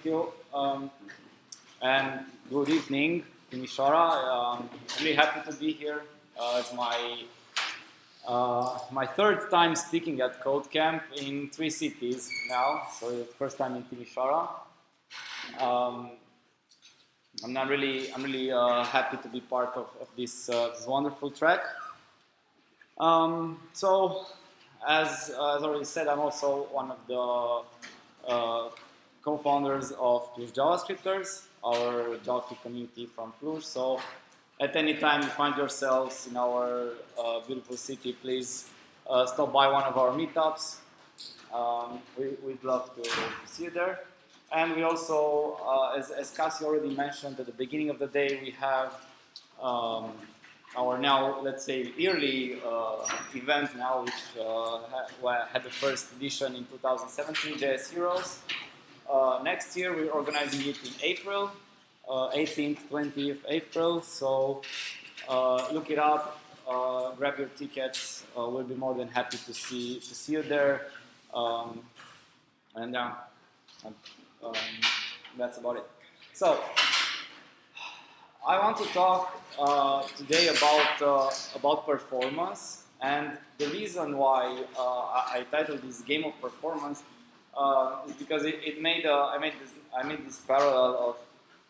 thank you. And good evening, Timisoara. I'm really happy to be here. It's my third time speaking at CodeCamp in 3 cities now. So it's the first time in Timisoara. I'm really happy to be part of this wonderful track. So, as already said, I'm also one of the co-founders of Cluj JavaScripters, our JavaScript community from Cluj. So, at any time you find yourselves in our beautiful city, please stop by one of our meetups. We'd love to see you there. And we also, as Cassie already mentioned at the beginning of the day, we have our now, let's say, yearly event now, which had the first edition in 2017, JS Heroes. Next year we're organizing it in April, 18th, 20th April. So look it up, grab your tickets. We'll be more than happy to see you there. And that's about it. So I want to talk today about performance, and the reason why I titled this Game of Performance is because I made this parallel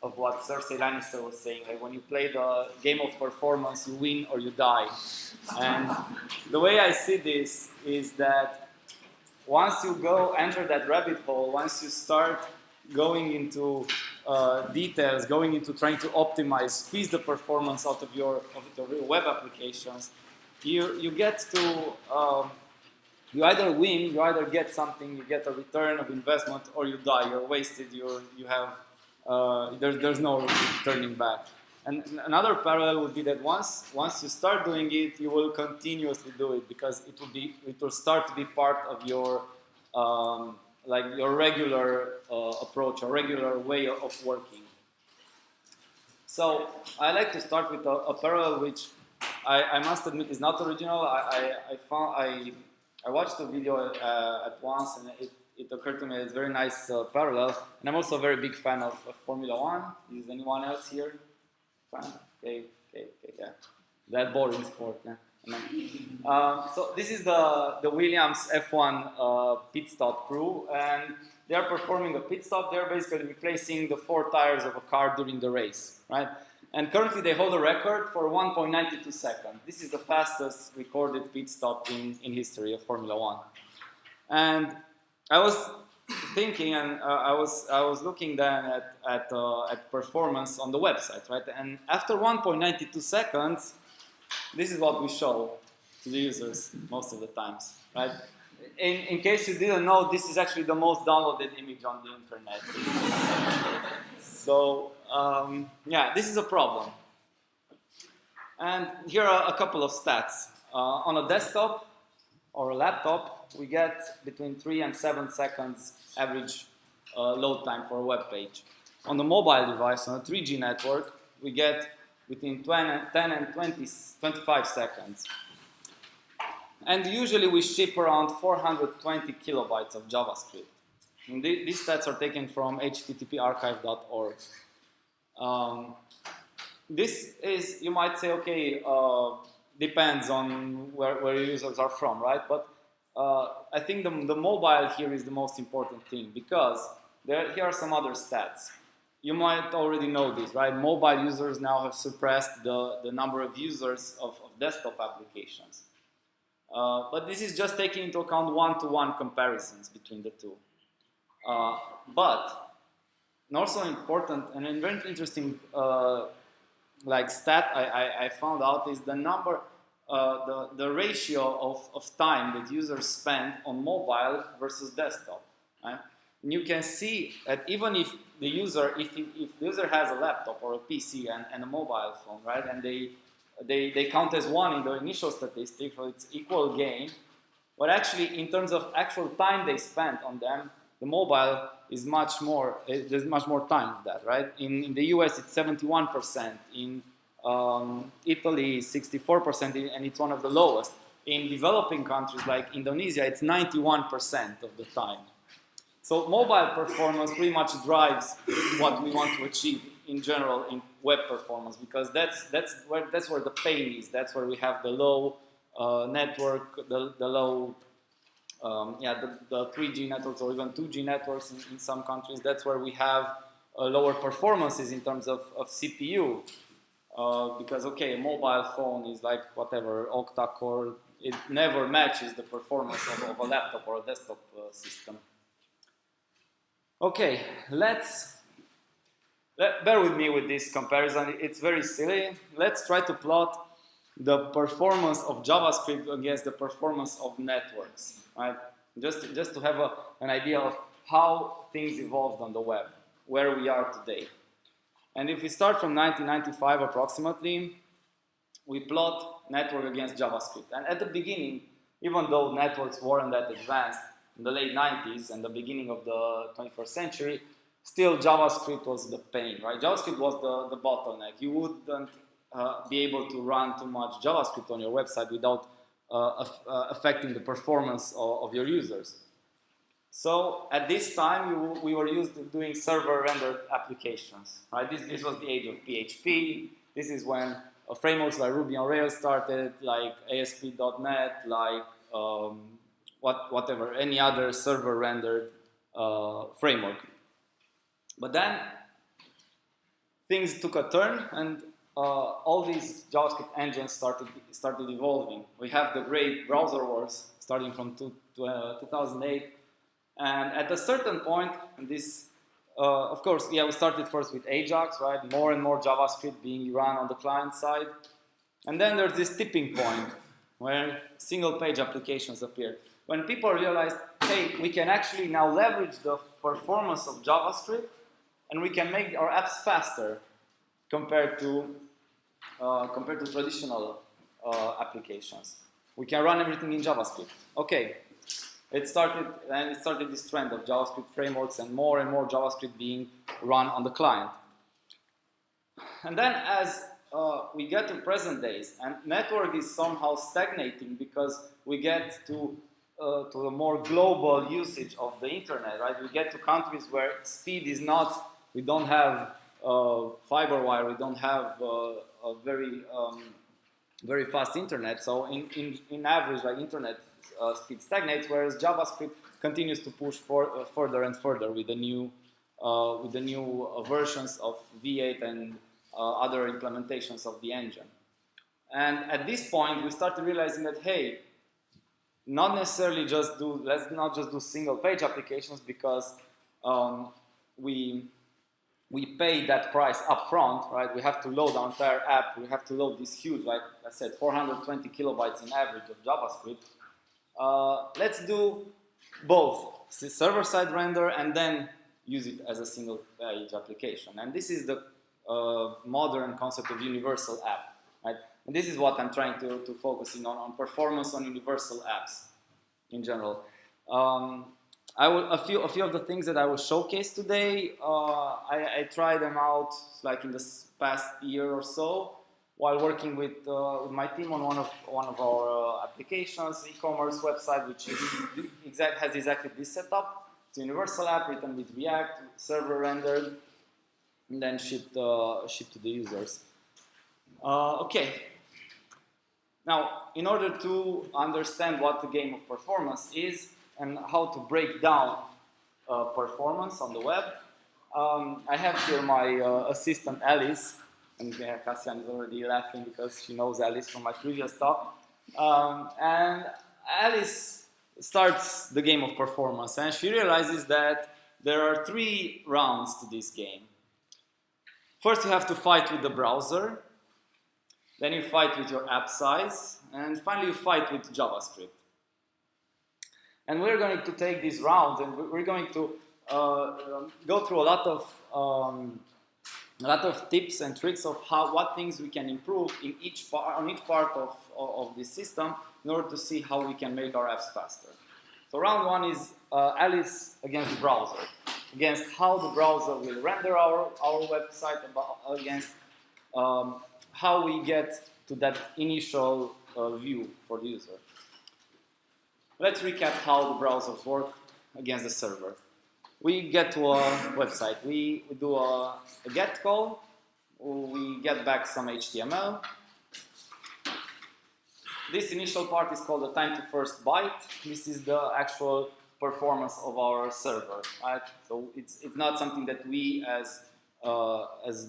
of what Cersei Lannister was saying. Like, when you play the game of performance, you win or you die. And the way I see this is that once you enter that rabbit hole, once you start going into details, going into trying to optimize, squeeze the performance out of your web applications, you get to you either win, you either get something, you get a return of investment, or you die. You're wasted. There's no turning back. And another parallel would be that once you start doing it, you will continuously do it, because it will start to be part of your like your regular approach, a regular way of working. So I like to start with a parallel which I must admit is not original. I watched the video at once, and it occurred to me it's a very nice parallel. And I'm also a very big fan of Formula One. Is anyone else here? Fan? Okay, yeah. That boring sport, yeah. So this is the Williams F1 pit stop crew, and they are performing a pit stop. They're basically replacing the 4 tires of a car during the race, right? And currently they hold a record for 1.92 seconds. This is the fastest recorded pit stop in history of Formula One. And I was thinking, and I was looking then at performance on the website, right? And after 1.92 seconds, this is what we show to the users most of the times, right? In case you didn't know, this is actually the most downloaded image on the internet. So, yeah, this is a problem. And here are a couple of stats. On a desktop or a laptop, we get between 3 and 7 seconds average load time for a web page. On the mobile device, on a 3G network, we get between 10 and 25 seconds. And usually we ship around 420 kilobytes of JavaScript. And these stats are taken from httparchive.org. This is, you might say, okay, depends on where users are from, right? But I think the mobile here is the most important thing, because here are some other stats. You might already know this, right? Mobile users now have surpassed the number of users of desktop applications. But this is just taking into account one-to-one comparisons between the two. But also important and a very interesting like stat I found out is the number, the ratio of time that users spend on mobile versus desktop. Right? And you can see that even if the user has a laptop or a PC and a mobile phone, right, and they count as one in the initial statistic, so it's equal gain. But actually, in terms of actual time they spent on them, the mobile is much more. There's much more time of that, right? In the US, it's 71%. In Italy, 64%, and it's one of the lowest. In developing countries like Indonesia, it's 91% of the time. So mobile performance pretty much drives what we want to achieve in general in web performance, because that's where the pain is. That's where we have the low network, the low the 3G networks or even 2G networks in some countries. That's where we have lower performances in terms of CPU. Because okay, a mobile phone is like whatever, octa-core, it never matches the performance of a laptop or a desktop system. Okay, bear with me with this comparison, it's very silly. Let's try to plot the performance of JavaScript against the performance of networks, right? Just to have an idea of how things evolved on the web, where we are today. And if we start from 1995 approximately, we plot network against JavaScript. And at the beginning, even though networks weren't that advanced in the late 90s and the beginning of the 21st century, still JavaScript was the pain, right? JavaScript was the bottleneck. You wouldn't be able to run too much JavaScript on your website without affecting the performance of your users. So at this time, we were used to doing server-rendered applications, right? This was the age of PHP. This is when frameworks like Ruby on Rails started, like ASP.NET, like whatever, any other server-rendered framework. But then things took a turn, and all these JavaScript engines started evolving. We have the great browser wars starting from 2008. And at a certain point, and this, of course, we started first with Ajax, right? More and more JavaScript being run on the client side. And then there's this tipping point where single-page applications appeared. When people realized, hey, we can actually now leverage the performance of JavaScript, and we can make our apps faster compared to traditional applications. We can run everything in JavaScript. Okay. It started this trend of JavaScript frameworks and more JavaScript being run on the client. And then as we get to present days, and network is somehow stagnating because we get to a more global usage of the internet, right? We get to countries where speed is not, we don't have fiber wire, we don't have a very fast internet. So in average, like internet speed stagnates, whereas JavaScript continues to push further and further with the new versions of V8 and other implementations of the engine. And at this point, we started realizing that hey, let's not just do single-page applications, because we pay that price up front, right? We have to load our entire app. We have to load this huge, like I said, 420 kilobytes in average of JavaScript. Let's do both server-side render and then use it as a single-page application. And this is the modern concept of universal app, right? And this is what I'm trying to focus on performance on universal apps in general. A few of the things that I will showcase today, I tried them out like in the past year or so, while working with my team on one of our applications, e-commerce website, which has exactly this setup. It's a universal app written with React, server rendered, and then shipped to the users. Okay. Now, in order to understand what the game of performance is and how to break down performance on the web, I have here my assistant Alice. And Cassian is already laughing because she knows Alice from my previous talk. And Alice starts the game of performance, and she realizes that there are 3 rounds to this game. First, you have to fight with the browser. Then you fight with your app size. And finally, you fight with JavaScript. And we're going to take these rounds, and we're going to go through a lot of tips and tricks of what things we can improve on each part of this system in order to see how we can make our apps faster. So round 1 is Alice against the browser, against how the browser will render our website, against how we get to that initial view for the user. Let's recap how the browsers work against the server. we get to a website. We do a get call. We get back some HTML. This initial part is called the time to first byte. This is the actual performance of our server, right? So it's not something that we as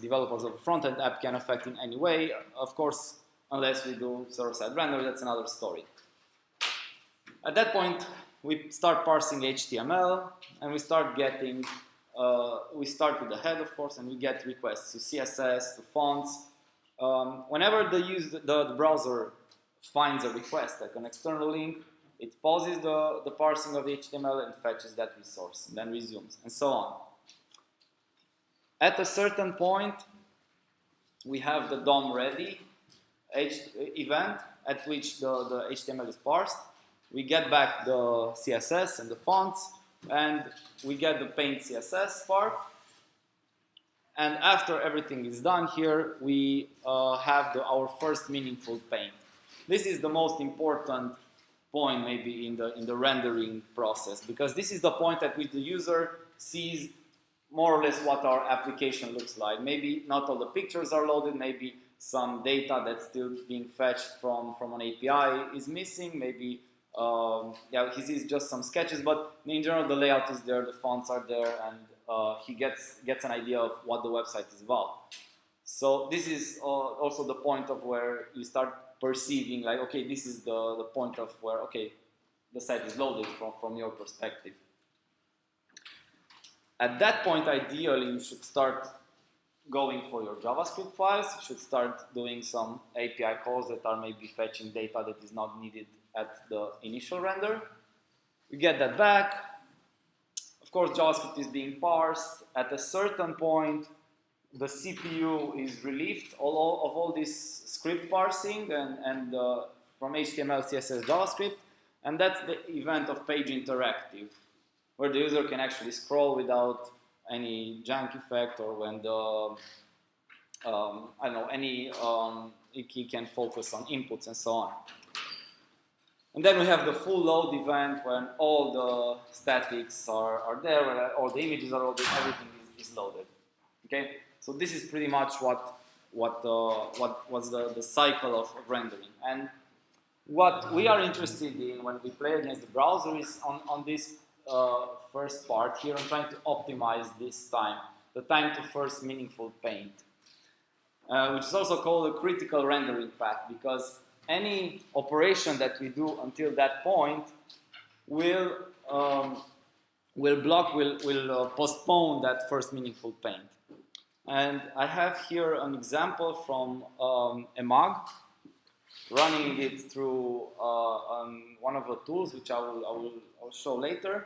developers of a front-end app can affect in any way. Of course, unless we do server-side render, that's another story. At that point, we start parsing HTML, and we start getting, we start with the head, of course, and we get requests to CSS, to fonts. Whenever the browser finds a request, like an external link, it pauses the parsing of the HTML and fetches that resource, and then resumes, and so on. At a certain point, we have the DOM ready event at which the HTML is parsed. We get back the CSS and the fonts, and we get the paint CSS part. And after everything is done here, we have our first meaningful paint. This is the most important point maybe in the rendering process, because this is the point at which the user sees more or less what our application looks like. Maybe not all the pictures are loaded, maybe some data that's still being fetched from an API is missing, maybe yeah, he sees just some sketches, but in general the layout is there, the fonts are there, and he gets an idea of what the website is about. So this is also the point of where you start perceiving, like, okay, this is the point of where, okay, the site is loaded from your perspective. At that point, ideally, you should start going for your JavaScript files. You should start doing some API calls that are maybe fetching data that is not needed at the initial render. We get that back. Of course, JavaScript is being parsed. At a certain point, the CPU is relieved of all this script parsing and from HTML, CSS, JavaScript, and that's the event of page interactive, where the user can actually scroll without any jank effect, or when the I don't know, he can focus on inputs and so on. And then we have the full load event when all the statics are there, where all the images are loaded, everything is loaded. Okay, so this is pretty much what was the cycle of rendering. And what we are interested in when we play against the browser is on this first part here. I'm trying to optimize this time, the time to first meaningful paint, which is also called a critical rendering path, because any operation that we do until that point will postpone that first meaningful paint. And I have here an example from a mug, running it through one of the tools, which I will show later.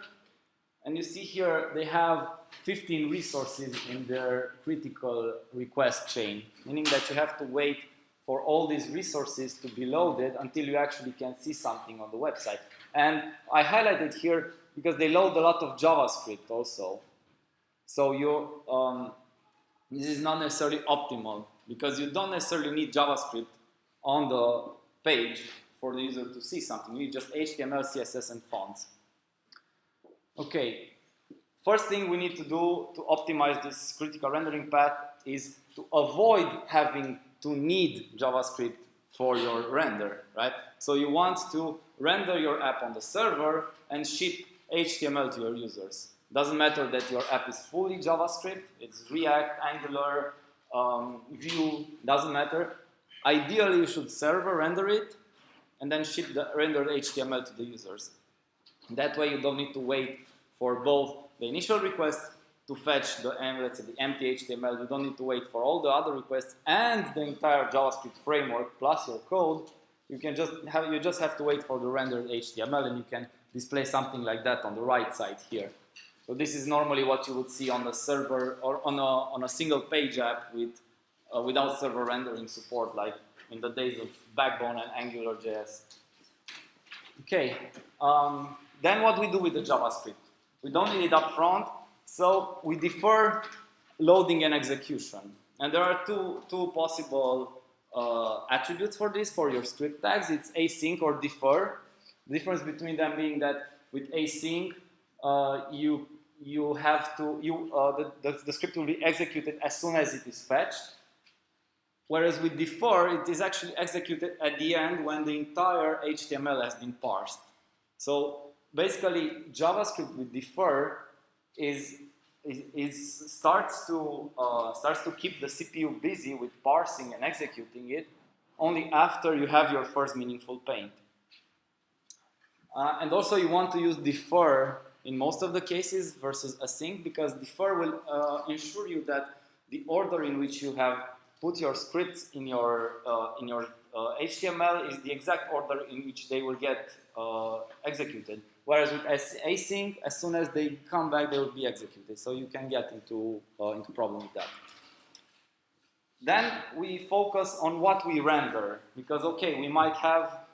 And you see here they have 15 resources in their critical request chain, meaning that you have to wait for all these resources to be loaded until you actually can see something on the website. And I highlighted here because they load a lot of JavaScript also. So this is not necessarily optimal, because you don't necessarily need JavaScript on the page for the user to see something. You need just HTML, CSS, and fonts. Okay, first thing we need to do to optimize this critical rendering path is to avoid having to need JavaScript for your render, right? So you want to render your app on the server and ship HTML to your users. Doesn't matter that your app is fully JavaScript, it's React, Angular, Vue, doesn't matter. Ideally, you should server render it and then ship the rendered HTML to the users. That way you don't need to wait for both the initial request to fetch the, let's say, the empty HTML. You don't need to wait for all the other requests and the entire JavaScript framework plus your code. You just have to wait for the rendered HTML, and you can display something like that on the right side here. So this is normally what you would see on the server or on a single page app with without server rendering support, like in the days of Backbone and Angular.js. Okay, then what we do with the JavaScript? We don't need it up front, so we defer loading and execution. And there are two possible attributes for this, for your script tags. It's async or defer. The difference between them being that with async, you you have to, the script will be executed as soon as it is fetched. Whereas with defer, it is actually executed at the end when the entire HTML has been parsed. So basically, JavaScript with defer starts to keep the CPU busy with parsing and executing it only after you have your first meaningful paint. And also, you want to use defer in most of the cases versus async, because defer will ensure you that the order in which you have put your scripts in your HTML is the exact order in which they will get executed. Whereas with async, as soon as they come back, they will be executed. So you can get into problem with that. Then we focus on what we render, because okay, we might have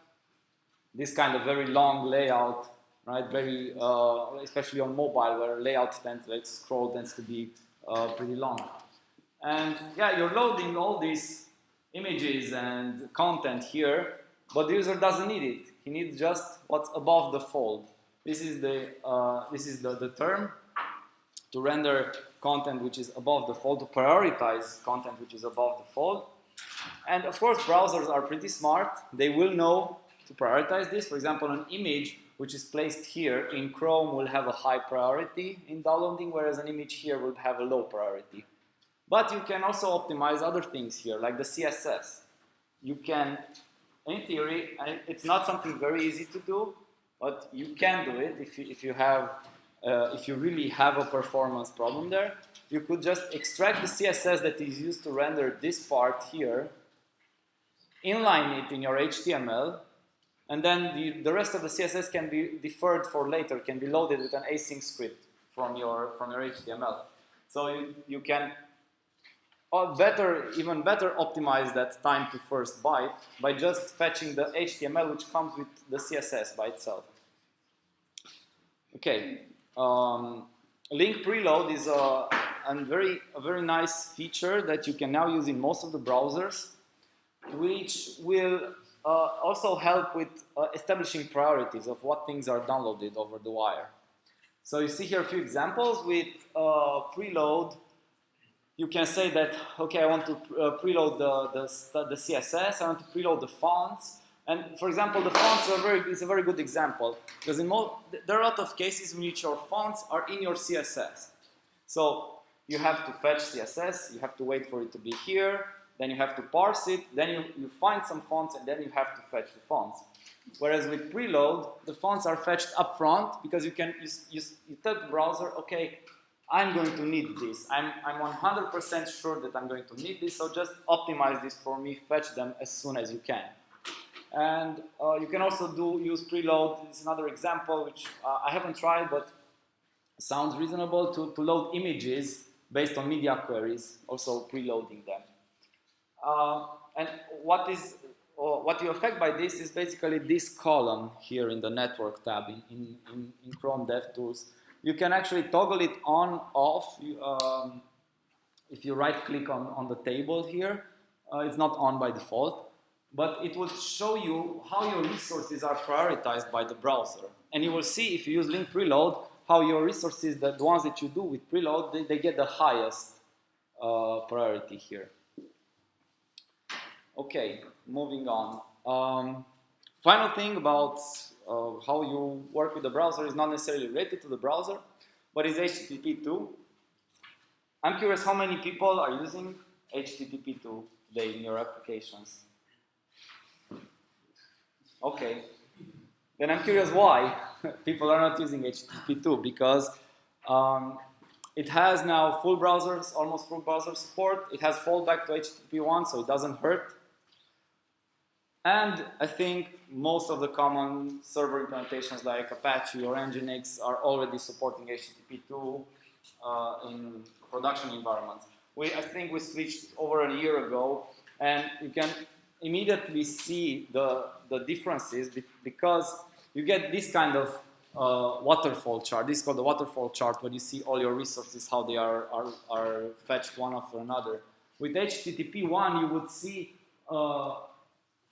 this kind of very long layout, right? Very, especially on mobile, where layout scroll tends to be pretty long. And yeah, you're loading all these images and content here, but the user doesn't need it. He needs just what's above the fold. This is the term to render content which is above the fold, to prioritize content which is above the fold. And of course, browsers are pretty smart. They will know to prioritize this. For example, an image which is placed here in Chrome will have a high priority in downloading, whereas an image here will have a low priority. But you can also optimize other things here, like the CSS. You can, in theory, it's not something very easy to do, but you can do it if you really have a performance problem there. You could just extract the CSS that is used to render this part here, inline it in your HTML, and then the rest of the CSS can be deferred for later, can be loaded with an async script from your HTML. So you can even better optimize that time to first byte by just fetching the HTML which comes with the CSS by itself. Okay, link preload is a very nice feature that you can now use in most of the browsers, which will also help with establishing priorities of what things are downloaded over the wire. So you see here a few examples with preload. You can say that, okay, I want to preload the CSS, I want to preload the fonts. And for example, the fonts is a very good example, because there are a lot of cases in which your fonts are in your CSS. So you have to fetch CSS, you have to wait for it to be here, then you have to parse it, then you find some fonts, and then you have to fetch the fonts. Whereas with preload, the fonts are fetched up front, because you tell the browser, okay, I'm going to need this. I'm 100% sure that I'm going to need this, so just optimize this for me, fetch them as soon as you can. And you can also use preload. It's another example which I haven't tried, but sounds reasonable to load images based on media queries, also preloading them. And what you affect by this is basically this column here in the network tab in Chrome DevTools. You can actually toggle it on, off. If you right-click on the table here, it's not on by default, but it will show you how your resources are prioritized by the browser. And you will see, if you use link preload, how your resources, the ones that you do with preload, they get the highest priority here. Okay, moving on. Final thing about how you work with the browser is not necessarily related to the browser, but is HTTP2. I'm curious how many people are using HTTP2 today in your applications. Okay, then I'm curious why people are not using HTTP2, because it has now full browsers, almost full browser support. It has fallback to HTTP1, so it doesn't hurt. And I think most of the common server implementations like Apache or Nginx are already supporting HTTP2 in production environments. I think we switched over a year ago, and you can immediately see the differences, because you get this kind of waterfall chart. This is called the waterfall chart, where you see all your resources, how they are fetched one after another. With HTTP1, you would see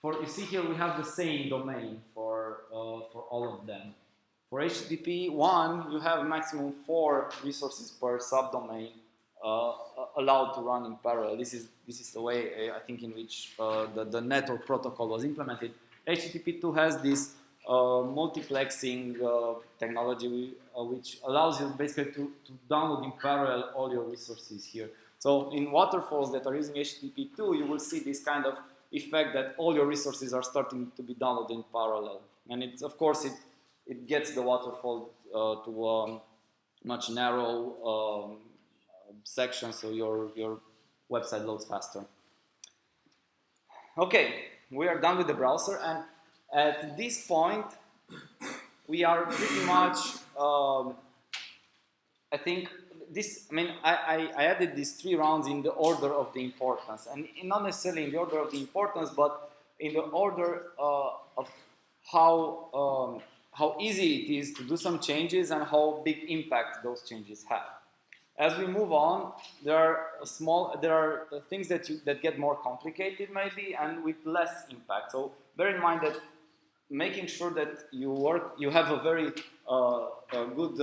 you see here we have the same domain for all of them. For HTTP 1, you have maximum 4 resources per subdomain allowed to run in parallel. This is the way I think in which the network protocol was implemented. HTTP 2 has this multiplexing technology which allows you basically to download in parallel all your resources here. So in waterfalls that are using HTTP 2, you will see this kind of effect that all your resources are starting to be downloaded in parallel. And it's, of course, it gets the waterfall to a much narrow section, so your website loads faster. Okay, we are done with the browser, and at this point, we are pretty much, I think, I added these 3 rounds in the order of the importance, and not necessarily in the order of the importance, but in the order of how easy it is to do some changes and how big impact those changes have. As we move on, there are things that get more complicated maybe and with less impact. So bear in mind that making sure that you have a very good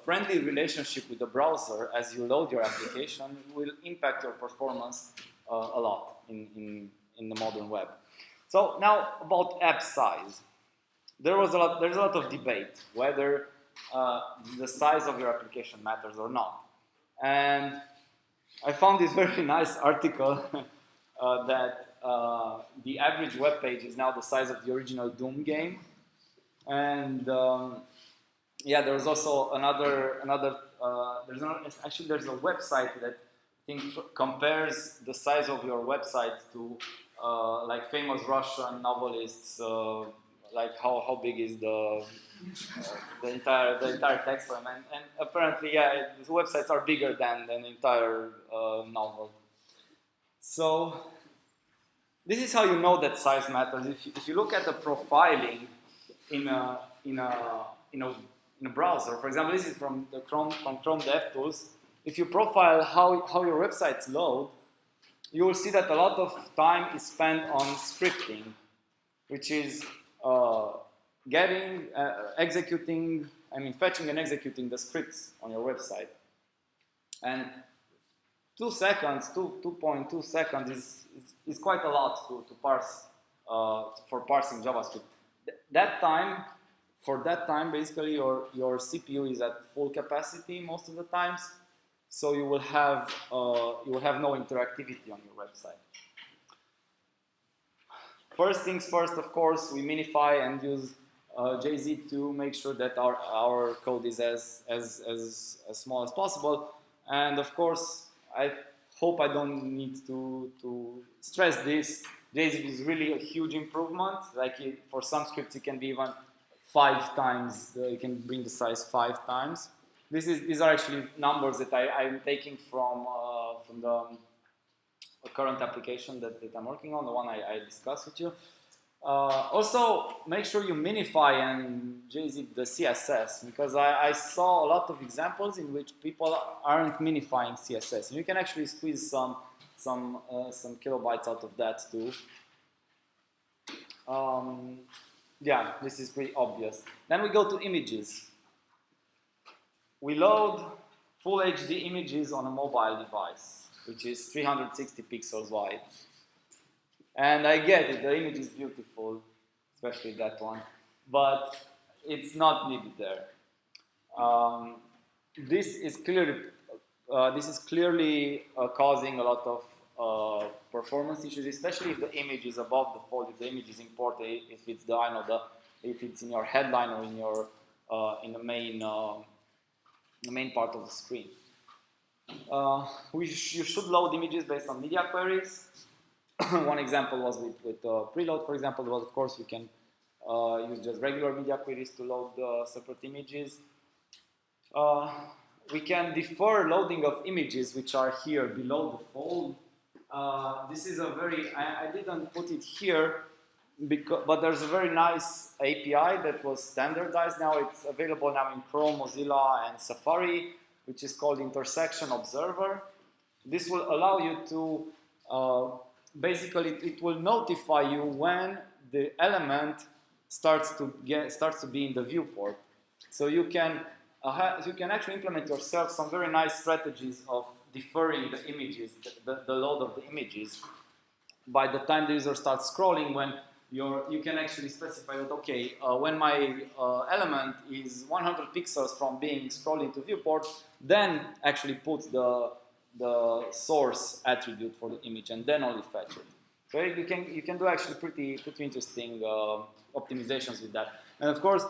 friendly relationship with the browser as you load your application will impact your performance a lot in the modern web. So now about app size. There's a lot of debate whether the size of your application matters or not. And I found this very nice article that the average web page is now the size of the original Doom game. And yeah, there's also there's a website that I think compares the size of your website to like famous Russian novelists, like how big is the entire text poem, and apparently, yeah, the websites are bigger than the entire novel. So this is how you know that size matters. If you look at the profiling in a browser, for example, this is from Chrome DevTools. If you profile how your websites load, you will see that a lot of time is spent on scripting, which is fetching and executing the scripts on your website. And 2 seconds, 2.2 seconds is quite a lot to parse for parsing JavaScript. For that time, basically your CPU is at full capacity most of the times, so you will have no interactivity on your website. First things first, of course, we minify and use JZ to make sure that our code is as small as possible. And of course, I hope I don't need to stress this. JZ is really a huge improvement. Like for some scripts, it can be even 5 times. You can bring the size 5 times. These are actually numbers that I'm taking from the current application that I'm working on, the one I discussed with you. Also, make sure you minify and JZ the CSS, because I saw a lot of examples in which people aren't minifying CSS. And you can actually squeeze some kilobytes out of that too. Yeah, this is pretty obvious. Then we go to images. We load full HD images on a mobile device, which is 360 pixels wide. And I get it, the image is beautiful, especially that one, but it's not needed there. This is clearly causing a lot of performance issues, especially if the image is above the fold, if the image is imported, if it's if it's in your headline or in your in the main part of the screen. You should load images based on media queries. One example was with preload, for example, but of course you can use just regular media queries to load separate images. We can defer loading of images which are here below the fold. This is I didn't put it here, but there's a very nice API that was standardized now. It's available now in Chrome, Mozilla, and Safari, which is called Intersection Observer. This will allow you to basically, it will notify you when the element starts to be in the viewport. So you can actually implement yourself some very nice strategies of deferring the images, the load of the images. By the time the user starts scrolling, when you can actually specify that, okay, when my element is 100 pixels from being scrolled into viewport, then actually put the source attribute for the image and then only fetch it. So you can do actually pretty interesting optimizations with that. And of course,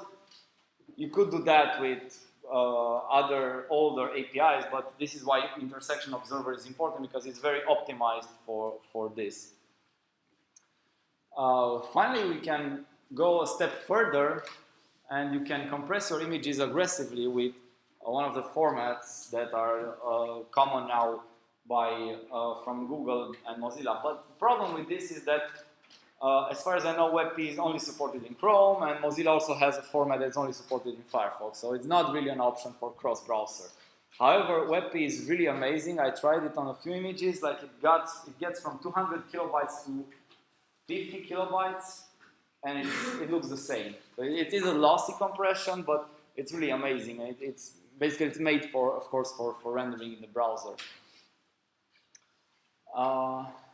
you could do that with other older APIs, but this is why intersection observer is important, because it's very optimized for this. Finally, we can go a step further, and you can compress your images aggressively with one of the formats that are common now from Google and Mozilla. But the problem with this is that, as far as I know, WebP is only supported in Chrome, and Mozilla also has a format that's only supported in Firefox, so it's not really an option for cross-browser. However, WebP is really amazing. I tried it on a few images. Like it gets from 200 kilobytes to 50 kilobytes, and it looks the same. So it is a lossy compression, but it's really amazing. It's made for, of course, for rendering in the browser.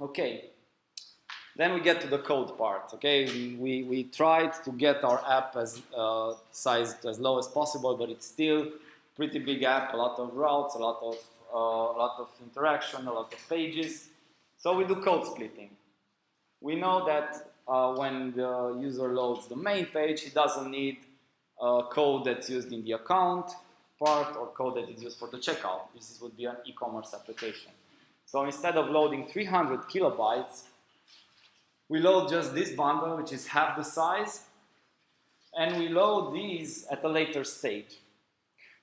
Okay, then we get to the code part. Okay, we tried to get our app as sized as low as possible, but it's still pretty big app. A lot of routes, a lot of interaction, a lot of pages. So we do code splitting. We know that when the user loads the main page, he doesn't need code that's used in the account part or code that is used for the checkout. This would be an e-commerce application. So instead of loading 300 kilobytes, we load just this bundle, which is half the size, and we load these at a later stage.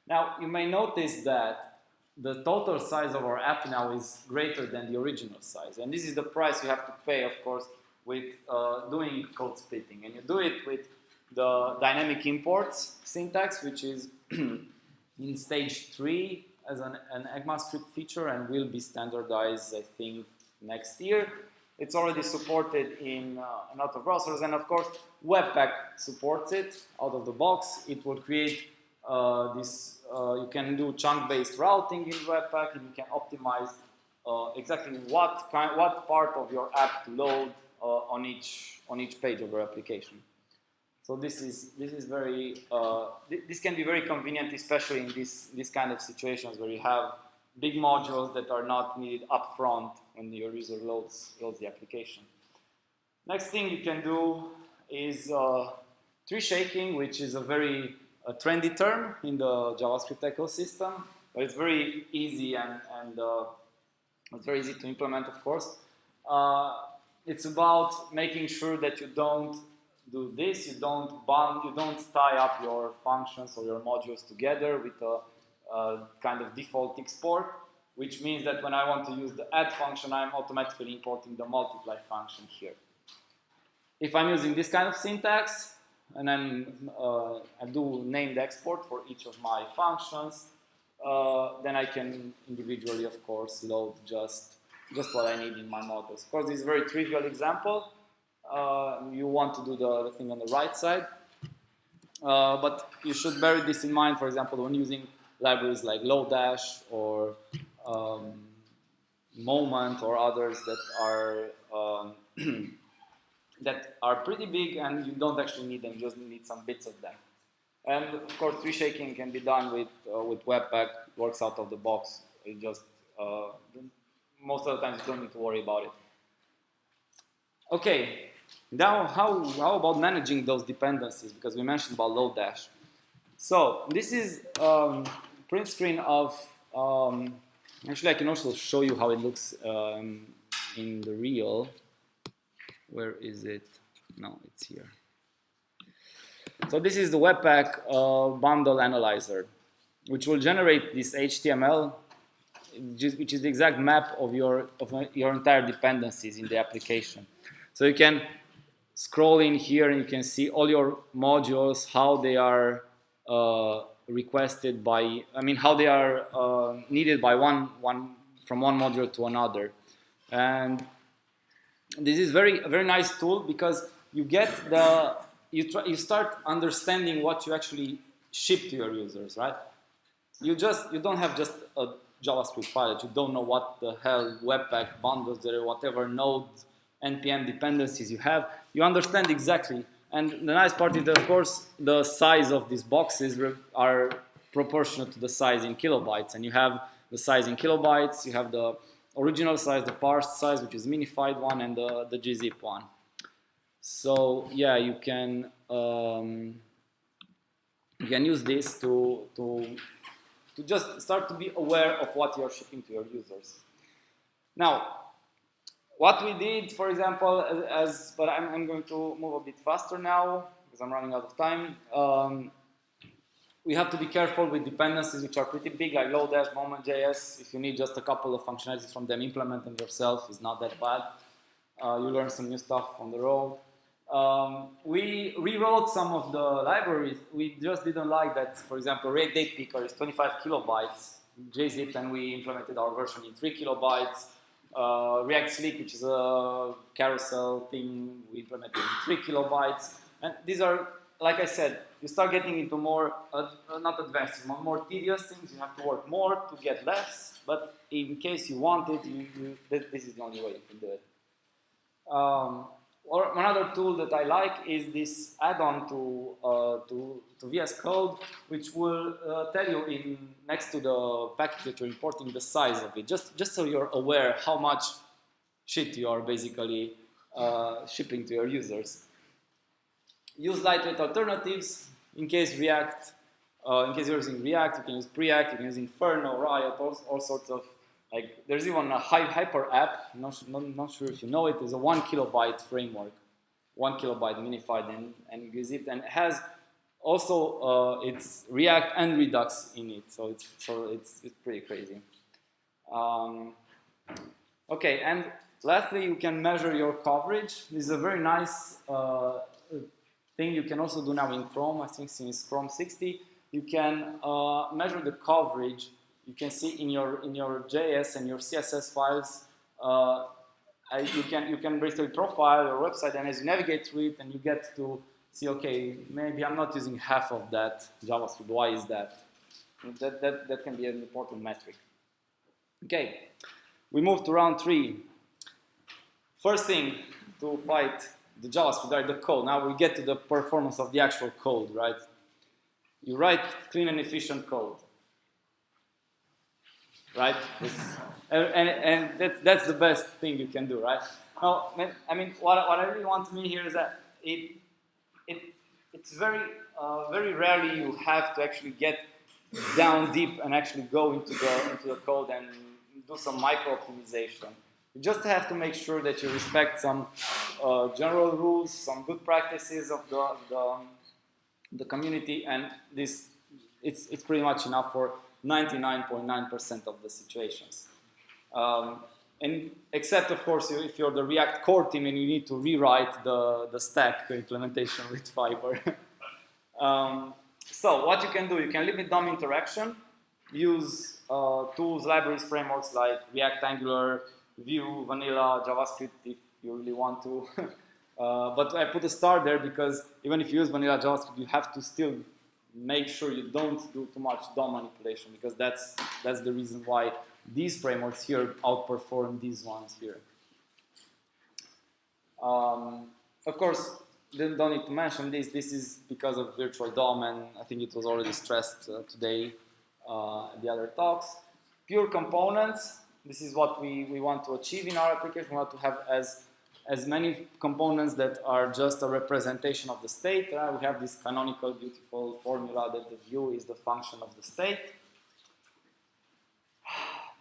Now, you may notice that the total size of our app now is greater than the original size. And this is the price you have to pay, of course, with doing code splitting. And you do it with the dynamic imports syntax, which is in stage 3 as an ECMAScript feature and will be standardized, I think, next year. It's already supported in a lot of browsers. And of course, Webpack supports it out of the box. It will create you can do chunk-based routing in Webpack, and you can optimize exactly what part of your app to load on each page of your application. So this can be very convenient, especially in this kind of situations where you have big modules that are not needed up front when your user loads the application. Next thing you can do is tree shaking, which is a very trendy term in the JavaScript ecosystem, but it's very easy and it's very easy to implement, of course. It's about making sure that you don't do this, you don't tie up your functions or your modules together with a kind of default export, which means that when I want to use the add function, I'm automatically importing the multiply function here. If I'm using this kind of syntax, and I do named export for each of my functions, then I can individually, of course, load just what I need in my models. Of course, this is a very trivial example. You want to do the thing on the right side, but you should bear this in mind, for example, when using libraries like Lodash or Moment or others that are that are pretty big and you don't actually need them, you just need some bits of them. And of course, tree shaking can be done with Webpack, works out of the box. It just most of the time you don't need to worry about it. Okay, now how about managing those dependencies? Because we mentioned about Lodash. So this is print screen of. Actually, I can also show you how it looks in the real. Where is it? No, it's here. So this is the Webpack bundle analyzer, which will generate this HTML, which is the exact map of your entire dependencies in the application. So you can scroll in here and you can see all your modules, how they are requested by, how they are needed by from one module to another. And this is a very nice tool because you get you start understanding what you actually ship to your users, right? You don't have just a JavaScript file that you don't know what the hell Webpack bundles or whatever node npm dependencies you have. You understand exactly. And the nice part is that, of course, the size of these boxes are proportionate to the size in kilobytes. And you have the size in kilobytes, you have the original size, the parsed size, which is minified one, and the gzip one. So yeah, you can use this to just start to be aware of what you're shipping to your users. Now, what we did, for example, but I'm going to move a bit faster now because I'm running out of time. We have to be careful with dependencies which are pretty big, like Lodash, Moment.js. If you need just a couple of functionalities from them, implement them yourself. It's not that bad. You learn some new stuff on the road. We rewrote some of the libraries. We just didn't like that, for example, React Date Picker is 25 kilobytes, gzip, and we implemented our version in 3 kilobytes. React Slick, which is a carousel thing, we implemented in 3 kilobytes. And these are, like I said, you start getting into more, not advanced, more tedious things. You have to work more to get less, but in case you want it, this is the only way you can do it. Or another tool that I like is this add-on to VS Code, which will tell you next to the package that you're importing the size of it, just so you're aware how much shit you are basically shipping to your users. Use lightweight alternatives in case React. In case you're using React, you can use Preact, you can use Inferno, Riot, all sorts of. Like, there's even a hyper app, not sure if you know it, is a 1 kilobyte framework, 1 kilobyte minified and gzip, and it has also it's React and Redux in it, so it's pretty crazy. Okay, and lastly, you can measure your coverage. This is a very nice thing you can also do now in Chrome. I think since Chrome 60, you can measure the coverage. You can see in your JS and your CSS files, you can basically profile your website, and as you navigate through it, and you get to see, okay, maybe I'm not using half of that JavaScript. Why is that? That can be an important metric. Okay, we move to round 3. First thing to fight the JavaScript, right, the code. Now we get to the performance of the actual code, right? You write clean and efficient code. Right, and that's the best thing you can do, right? Now, I mean, what I really want to mean here is that it's very rarely you have to actually get down deep and actually go into the code and do some micro optimization. You just have to make sure that you respect some general rules, some good practices of the community, and it's pretty much enough for 99.9% of the situations. And except, of course, if you're the React core team and you need to rewrite the stack implementation with Fiber. So what you can do, you can limit DOM interaction, use tools, libraries, frameworks like React, Angular, Vue, Vanilla, JavaScript if you really want to. But I put a star there because even if you use Vanilla JavaScript, you have to still make sure you don't do too much DOM manipulation, because that's the reason why these frameworks here outperform these ones here. Of course, don't need to mention this. This is because of virtual DOM, and I think it was already stressed today in the other talks. Pure components. This is what we want to achieve in our application. We want to have as many components that are just a representation of the state. We have this canonical, beautiful formula that the view is the function of the state.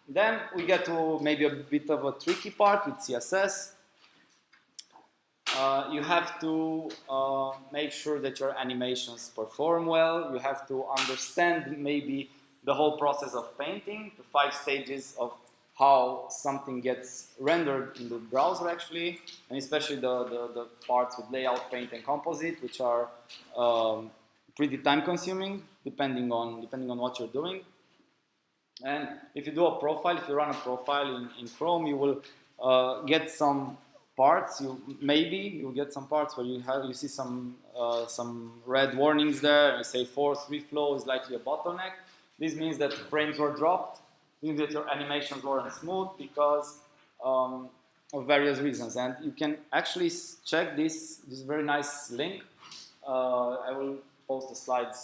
Then we get to maybe a bit of a tricky part with CSS. You have to make sure that your animations perform well. You have to understand maybe the whole process of painting, the 5 stages of how something gets rendered in the browser actually, and especially the parts with layout, paint, and composite, which are pretty time consuming depending on what you're doing. And if you do a profile, if you run a profile in Chrome, you will get some parts. Maybe you'll get some parts where you see some red warnings there. You say force reflow is likely a bottleneck. This means that frames were dropped. It means that your animations weren't smooth because of various reasons. And you can actually check this very nice link. I will post the slides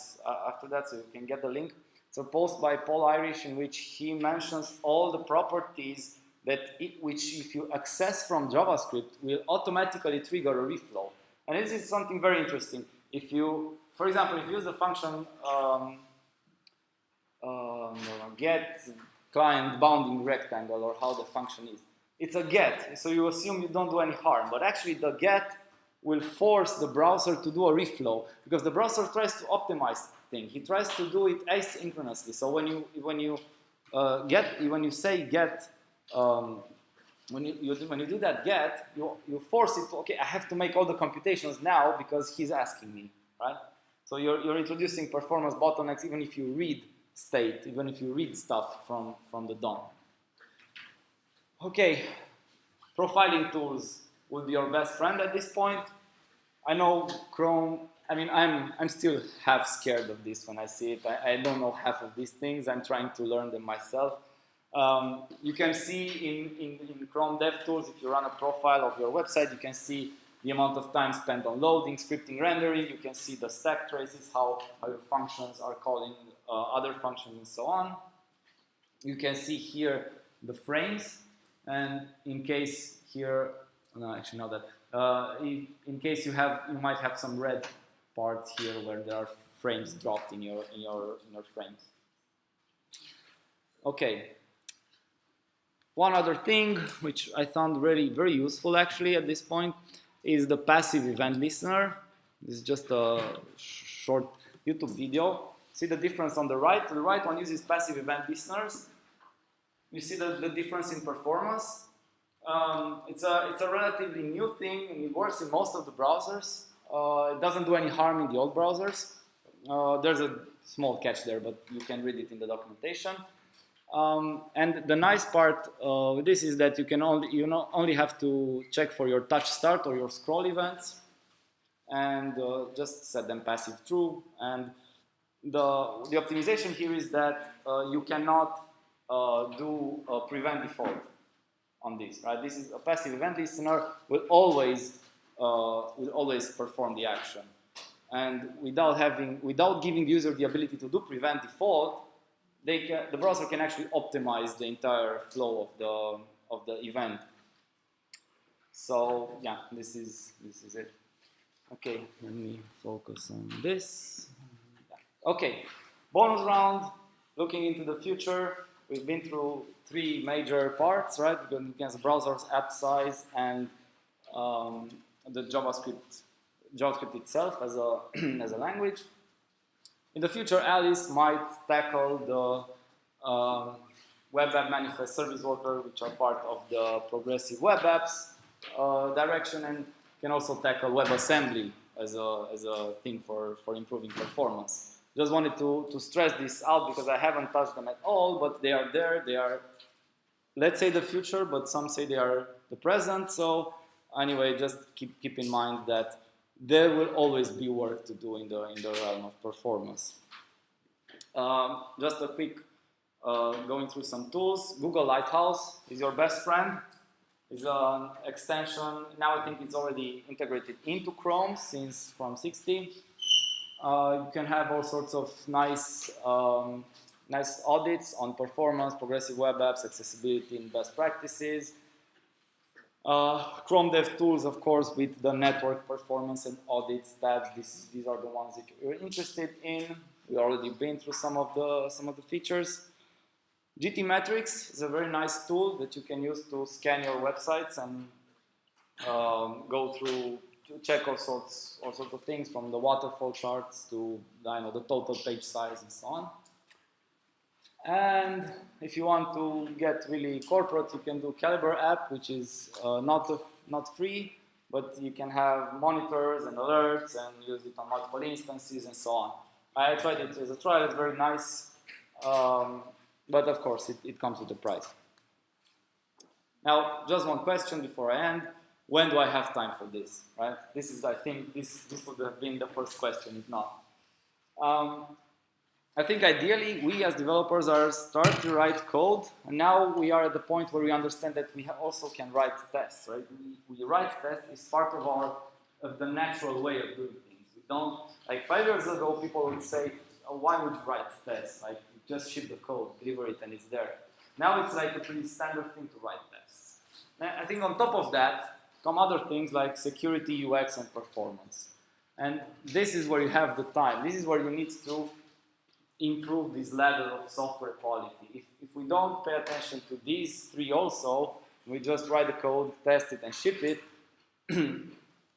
after that, so you can get the link. It's a post by Paul Irish in which he mentions all the properties which if you access from JavaScript will automatically trigger a reflow. And this is something very interesting. If you, for example, if you use the function get client bounding rectangle, or how the function is, it's a get, so you assume you don't do any harm, but actually the get will force the browser to do a reflow because the browser tries to optimize things. He tries to do it asynchronously. So when you say get, when you do that get, you force it to, okay, I have to make all the computations now because he's asking me, right? So you're introducing performance bottlenecks even if you read state, even if you read stuff from the DOM. Okay, profiling tools would be your best friend at this point. I know Chrome, I mean, I'm still half scared of this when I see it. I don't know half of these things. I'm trying to learn them myself. You can see in Chrome DevTools, if you run a profile of your website, you can see the amount of time spent on loading, scripting, rendering. You can see the stack traces, how your functions are calling other functions and so on. You can see here the frames, and in case here, no, actually not that. In case you might have some red parts here where there are frames dropped in your frames. Okay. One other thing which I found really very useful actually at this point is the passive event listener. This is just a short YouTube video. See the difference on the right? The right one uses passive event listeners. You see the difference in performance. It's a relatively new thing, and it works in most of the browsers. It doesn't do any harm in the old browsers. There's a small catch there, but you can read it in the documentation. And the nice part with this is that you only have to check for your touch start or your scroll events, and just set them passive true. And the optimization here is that you cannot do prevent default on this, right? This is a passive event listener will always perform the action, and without giving the user the ability to do prevent default, the browser can actually optimize the entire flow of the event. So yeah, this is it. Okay, let me focus on this. Okay, bonus round. Looking into the future, we've been through 3 major parts, right? Against browsers, app size, and the JavaScript itself as a as a language. In the future, Alice might tackle the web app manifest service worker, which are part of the progressive web apps direction, and can also tackle WebAssembly as a thing for improving performance. Just wanted to stress this out because I haven't touched them at all, but they are there. They are, let's say, the future, but some say they are the present. So anyway, just keep in mind that there will always be work to do in the realm of performance. Just a quick going through some tools. Google Lighthouse is your best friend. It's an extension. Now I think it's already integrated into Chrome since from 60. You can have all sorts of nice audits on performance, progressive web apps, accessibility, and best practices. Chrome DevTools, of course, with the network performance and audits tabs. These are the ones that you're interested in. We've already been through some of the features. GTmetrix is a very nice tool that you can use to scan your websites and go through to check all sorts of things, from the waterfall charts to the total page size and so on. And if you want to get really corporate, you can do Calibre app, which is not free, but you can have monitors and alerts and use it on multiple instances and so on. I tried it as a trial. It's very nice, but of course it comes with a price. Now, just one question before I end. when do I have time for this, right? This is, I think, this would have been the first question, if not. I think ideally, we as developers are starting to write code, and now we are at the point where we understand that we also can write tests, right? We write tests is part of the natural way of doing things. We don't, like 5 years ago, people would say, oh, why would you write tests? Like, you just ship the code, deliver it, and it's there. Now it's like a pretty standard thing to write tests. And I think on top of that, come other things like security, UX, and performance. And this is where you have the time. This is where you need to improve this ladder of software quality. If we don't pay attention to these three also, we just write the code, test it, and ship it,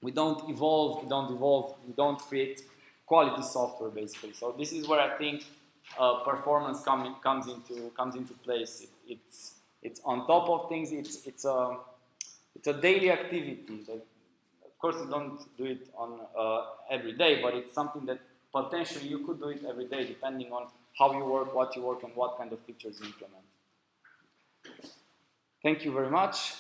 we don't evolve, we don't create quality software, basically. So this is where I think performance comes into place. It's on top of things. It's a daily activity. Of course, you don't do it on every day, but it's something that potentially you could do it every day, depending on how you work, what you work, and what kind of features you implement. Thank you very much.